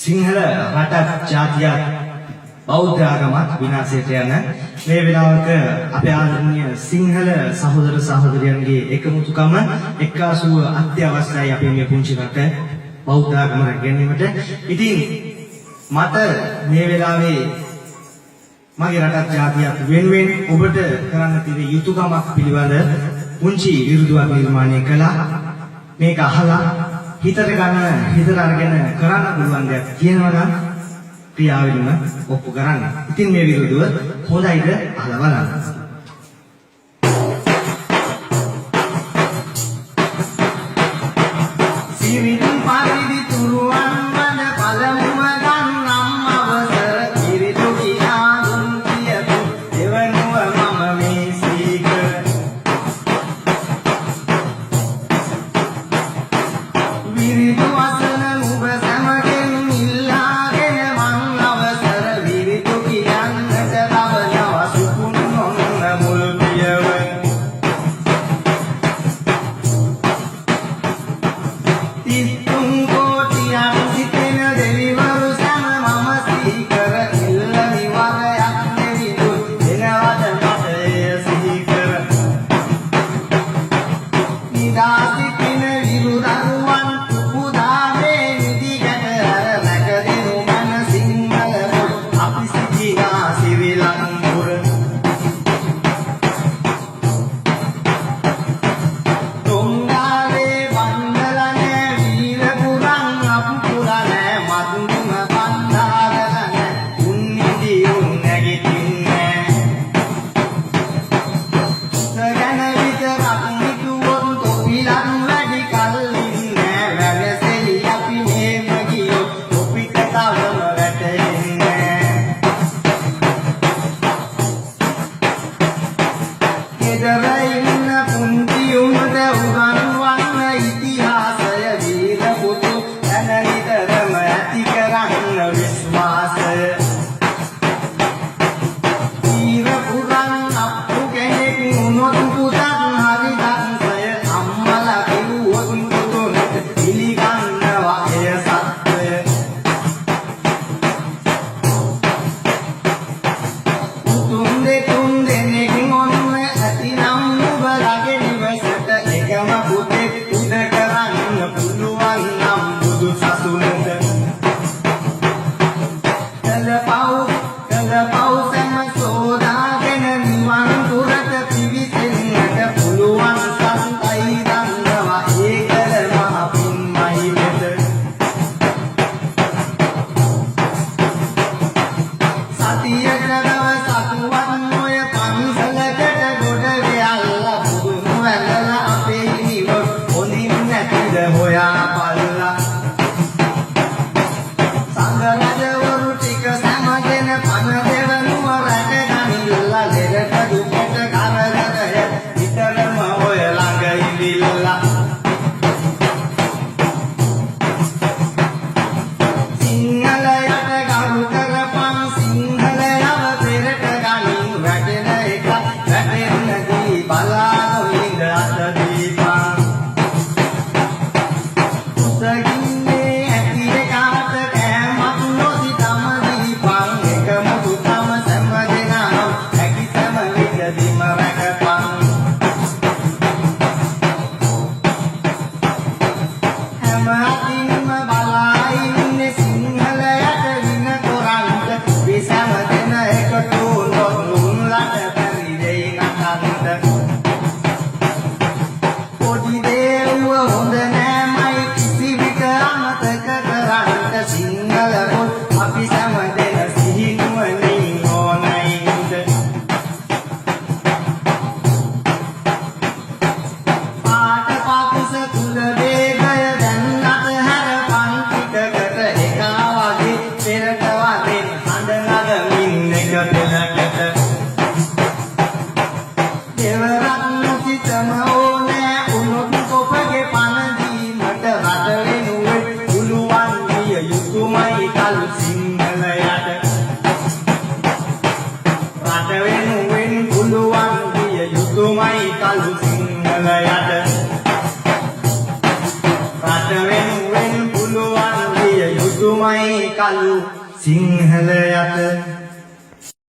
සිංහල රටත් ජාතියත් බෞද්ධ ආගමත් විනාශයට යන මේ වෙලාවක අපේ ආදරණීය සිංහල සහෝදර සහෝදරියන්ගේ එකමුතුකම එක්කාසුව අත්‍යවශ්‍යයි අපේ මේ පුංචි රට බෞද්ධ ආගම රැකගැනීමට. ඉතින් මට මේ වෙලාවේ මගේ රටත් ජාතියත් වෙනුවෙන් ඔබට කරන්න තියෙන යුතුයකමක් පිළිබඳ පුංචි විරුදුවක් නිර්මාණය කළා. මේක අහලා හිතට ගන්න හිතට අරගෙන කරන්න පුළුවන් දෙයක් කියනවා නම් ක්‍රියාවෙන්ම ඔප්පු කරන්න. ඉතින් මේ විරුදුව හොඳයිද අහලා බලන්න. සිවිදුම් පරිදි තුරුවන් වන පළමුව ගන්නම් අවසර කිරිදු කියාදුන් කියපු දෙවනුව මම මේ සීක විරිදු අසන නුඹ සමගෙන් ඉල්ලාගෙන මං අවසර විරිදු කියන්නට තවනවා සුකුන් නොන්න සුදුමයි කළු සිංහල යට